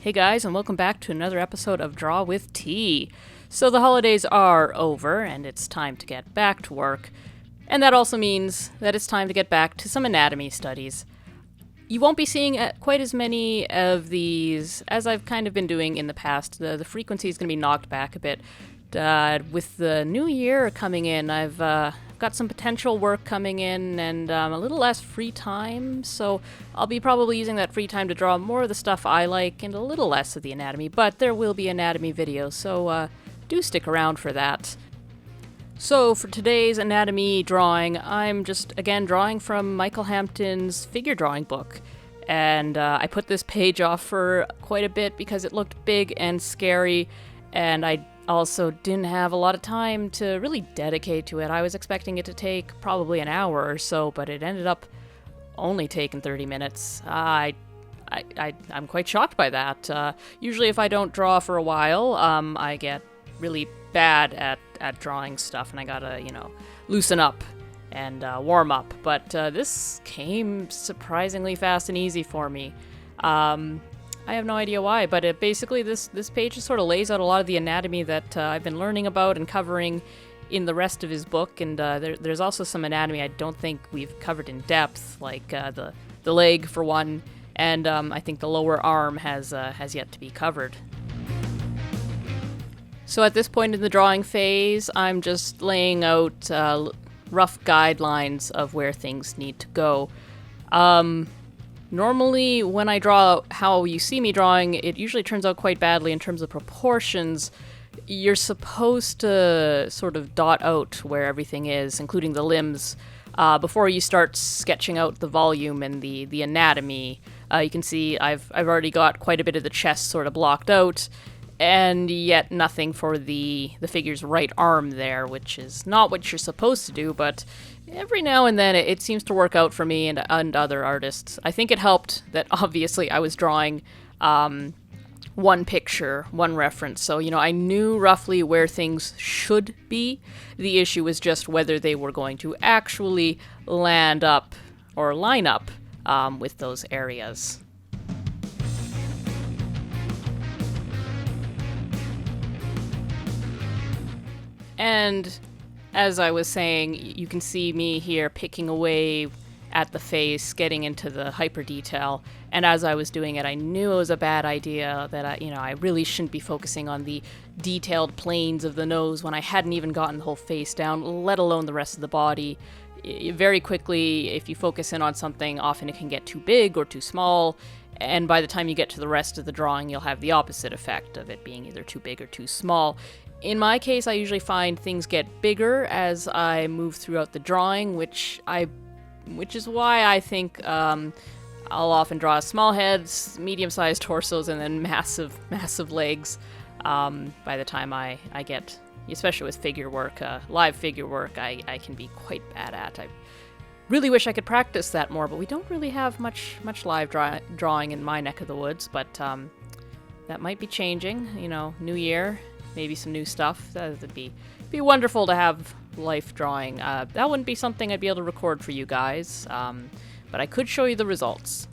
Hey guys, and welcome back to another episode of Draw with T. So the holidays are over, and it's time to get back to work. And that also means that it's time to get back to some anatomy studies. You won't be seeing quite as many of these as I've kind of been doing in the past. The frequency is going to be knocked back a bit. With the new year coming in, I've got some potential work coming in and a little less free time, so I'll be probably using that free time to draw more of the stuff I like and a little less of the anatomy, but there will be anatomy videos, so do stick around for that. So for today's anatomy drawing, I'm just, again, drawing from Michael Hampton's figure drawing book. And I put this page off for quite a bit because it looked big and scary, and I also didn't have a lot of time to really dedicate to it. I was expecting it to take probably an hour or so, but it ended up only taking 30 minutes. I'm quite shocked by that. Usually if I don't draw for a while, I get really bad at drawing stuff, and I gotta, loosen up and warm up. But this came surprisingly fast and easy for me. I have no idea why, but basically this page just sort of lays out a lot of the anatomy that I've been learning about and covering in the rest of his book, and there's also some anatomy I don't think we've covered in depth, like the leg for one, and I think the lower arm has yet to be covered. So at this point in the drawing phase, I'm just laying out rough guidelines of where things need to go. Normally, when I draw how you see me drawing, it usually turns out quite badly in terms of proportions. You're supposed to sort of dot out where everything is, including the limbs, before you start sketching out the volume and the anatomy. You can see I've already got quite a bit of the chest sort of blocked out, and yet nothing for the figure's right arm there, which is not what you're supposed to do, but every now and then it seems to work out for me and other artists. I think it helped that obviously I was drawing one picture, one reference, so I knew roughly where things should be. The issue was just whether they were going to actually land up or line up with those areas. And as I was saying, you can see me here picking away at the face, getting into the hyper detail. And as I was doing it, I knew it was a bad idea, that I really shouldn't be focusing on the detailed planes of the nose when I hadn't even gotten the whole face down, let alone the rest of the body. Very quickly, if you focus in on something, often it can get too big or too small. And by the time you get to the rest of the drawing, you'll have the opposite effect of it being either too big or too small. In my case, I usually find things get bigger as I move throughout the drawing, which is why I think I'll often draw small heads, medium-sized torsos, and then massive legs by the time I get, especially with figure work, live figure work, I can be quite bad at. I really wish I could practice that more, but we don't really have much live drawing in my neck of the woods, but that might be changing, new year. Maybe some new stuff. That would be wonderful to have life drawing. That wouldn't be something I'd be able to record for you guys, but I could show you the results.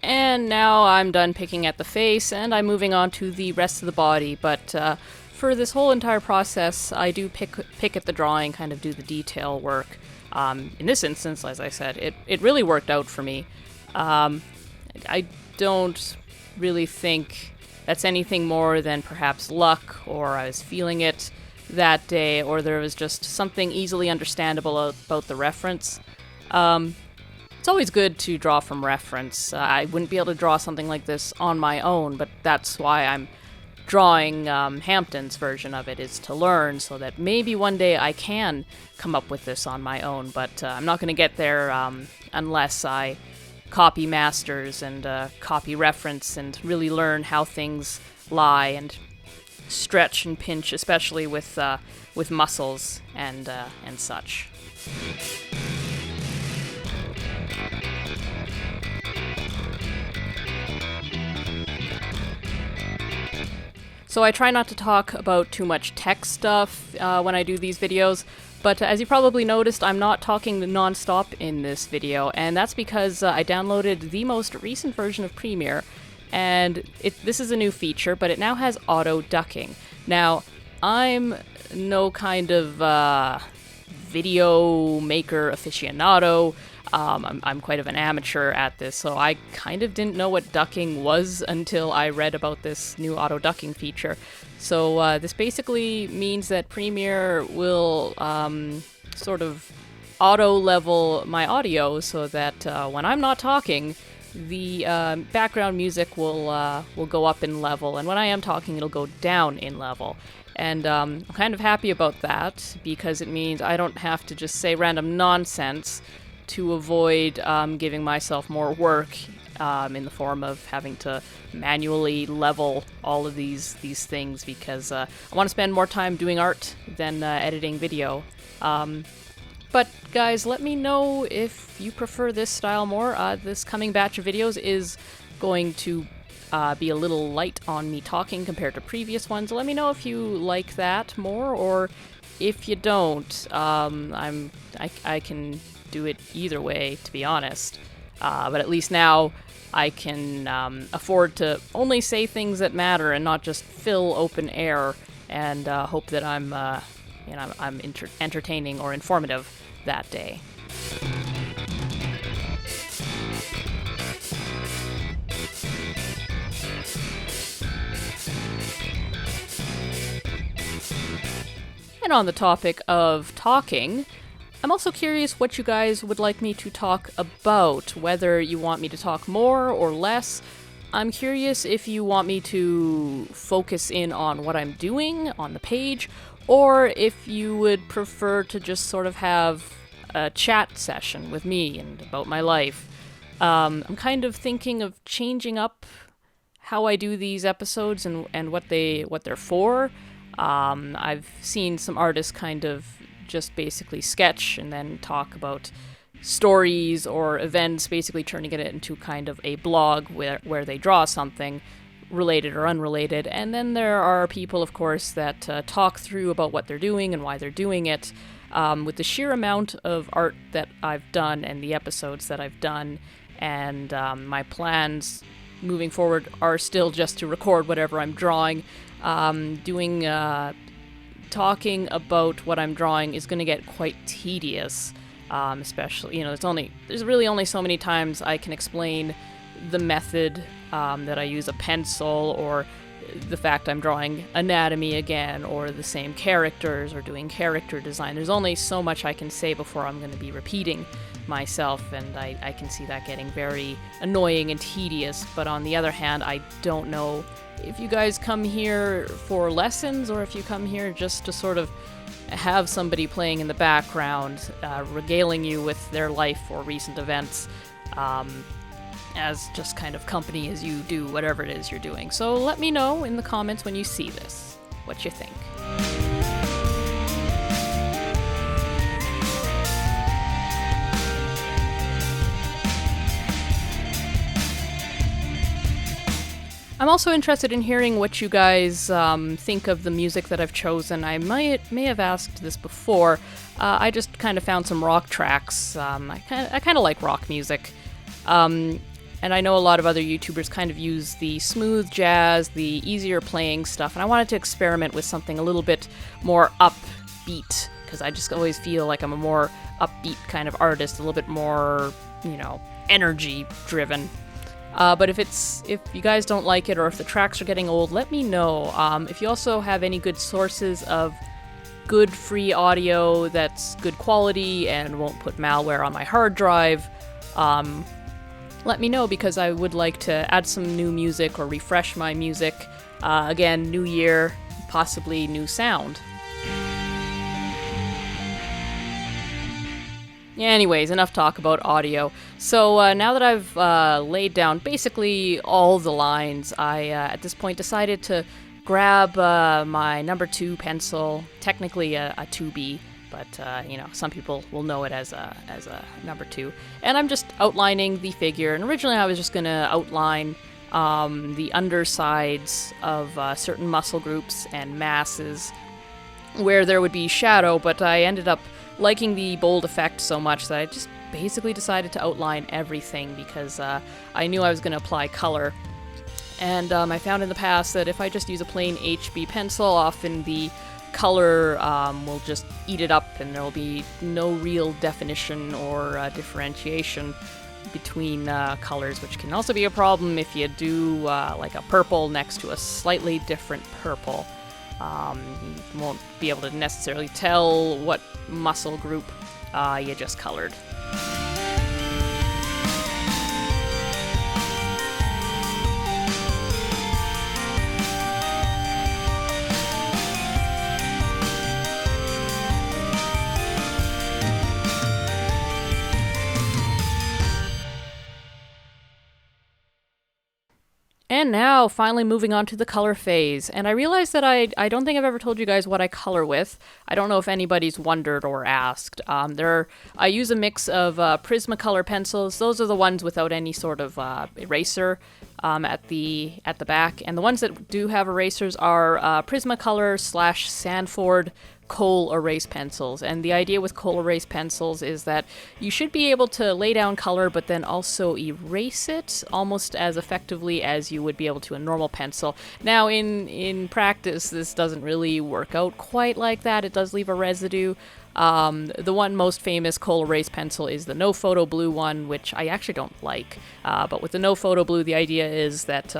And now I'm done picking at the face, and I'm moving on to the rest of the body, but for this whole entire process, I do pick at the drawing, kind of do the detail work. In this instance, as I said, it really worked out for me. I don't really think that's anything more than perhaps luck, or I was feeling it that day, or there was just something easily understandable about the reference. It's always good to draw from reference. I wouldn't be able to draw something like this on my own, but that's why I'm drawing Hampton's version of it, is to learn, so that maybe one day I can come up with this on my own, but I'm not going to get there unless I copy masters and copy reference and really learn how things lie and stretch and pinch, especially with muscles and such. So I try not to talk about too much tech stuff when I do these videos, but as you probably noticed, I'm not talking non-stop in this video, and that's because I downloaded the most recent version of Premiere, and this is a new feature, but it now has auto ducking. Now, I'm no kind of video maker aficionado. I'm quite of an amateur at this, so I kind of didn't know what ducking was until I read about this new auto ducking feature. So this basically means that Premiere will sort of auto level my audio so that when I'm not talking, the background music will go up in level, and when I am talking, it'll go down in level. And I'm kind of happy about that because it means I don't have to just say random nonsense to avoid giving myself more work in the form of having to manually level all of these things, because I want to spend more time doing art than editing video. But guys, let me know if you prefer this style more. This coming batch of videos is going to be a little light on me talking compared to previous ones. Let me know if you like that more, or if you don't. I can do it either way, to be honest. But at least now I can afford to only say things that matter and not just fill open air and hope that I'm entertaining or informative that day. And on the topic of talking, I'm also curious what you guys would like me to talk about, whether you want me to talk more or less. I'm curious if you want me to focus in on what I'm doing on the page, or if you would prefer to just sort of have a chat session with me and about my life. I'm kind of thinking of changing up how I do these episodes and what they're for. I've seen some artists kind of just basically sketch and then talk about stories or events, basically turning it into kind of a blog where they draw something related or unrelated. And then there are people, of course, that talk through about what they're doing and why they're doing it. With the sheer amount of art that I've done and the episodes that I've done, and my plans moving forward are still just to record whatever I'm drawing. Talking about what I'm drawing is going to get quite tedious, especially, there's really only so many times I can explain the method that I use a pencil, or the fact I'm drawing anatomy again, or the same characters, or doing character design. There's only so much I can say before I'm going to be repeating myself, and I can see that getting very annoying and tedious. But on the other hand, I don't know if you guys come here for lessons, or if you come here just to sort of have somebody playing in the background, regaling you with their life or recent events, as just kind of company as you do whatever it is you're doing. So let me know in the comments when you see this what you think. I'm also interested in hearing what you guys think of the music that I've chosen. I may have asked this before. I just kind of found some rock tracks. I kind of like rock music. And I know a lot of other YouTubers kind of use the smooth jazz, the easier playing stuff, and I wanted to experiment with something a little bit more upbeat, because I just always feel like I'm a more upbeat kind of artist, a little bit more, energy driven. But if you guys don't like it, or if the tracks are getting old, let me know. If you also have any good sources of good free audio that's good quality and won't put malware on my hard drive, let me know, because I would like to add some new music or refresh my music. Again, new year, possibly new sound. Anyways, enough talk about audio. So now that I've laid down basically all the lines, I at this point decided to grab my number 2 pencil, technically a 2B, but some people will know it as a number 2. And I'm just outlining the figure. And originally I was just gonna outline the undersides of certain muscle groups and masses where there would be shadow, but I ended up liking the bold effect so much that I just basically decided to outline everything because I knew I was going to apply color. And I found in the past that if I just use a plain HB pencil, often the color will just eat it up and there'll be no real definition or differentiation between colors, which can also be a problem if you do like a purple next to a slightly different purple. You won't be able to necessarily tell what muscle group you just colored. And now, finally moving on to the color phase. And I realized that I don't think I've ever told you guys what I color with. I don't know if anybody's wondered or asked. I use a mix of Prismacolor pencils. Those are the ones without any sort of eraser at the back. And the ones that do have erasers are Prismacolor / Sanford Kohl erase pencils. And the idea with Kohl erase pencils is that you should be able to lay down color but then also erase it almost as effectively as you would be able to a normal pencil. Now in practice this doesn't really work out quite like that. It does leave a residue. The one most famous Kohl erase pencil is the No Photo Blue one, which I actually don't like. But with the No Photo Blue, the idea is that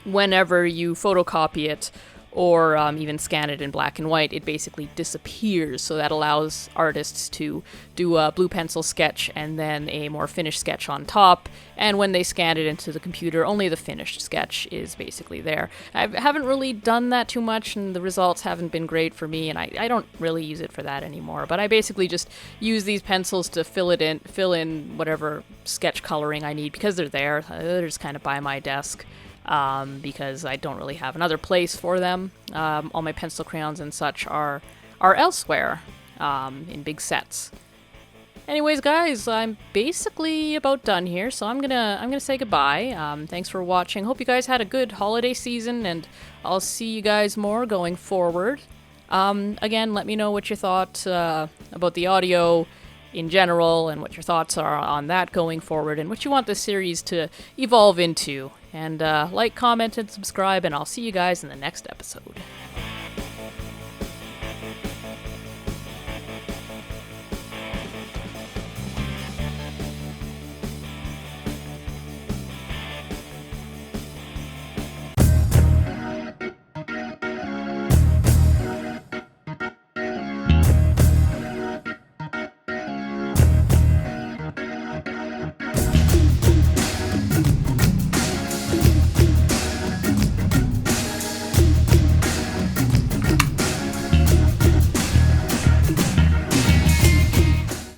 whenever you photocopy it or even scan it in black and white, it basically disappears. So that allows artists to do a blue pencil sketch and then a more finished sketch on top. And when they scan it into the computer, only the finished sketch is basically there. I haven't really done that too much, and the results haven't been great for me, and I don't really use it for that anymore. But I basically just use these pencils to fill in whatever sketch coloring I need, because they're there. They're just kind of by my desk. Because I don't really have another place for them. All my pencil crayons and such are elsewhere, in big sets. Anyways, guys, I'm basically about done here, so I'm gonna say goodbye. Thanks for watching. Hope you guys had a good holiday season, and I'll see you guys more going forward. Again, let me know what you thought about the audio in general, and what your thoughts are on that going forward, and what you want this series to evolve into. And like, comment, and subscribe, and I'll see you guys in the next episode.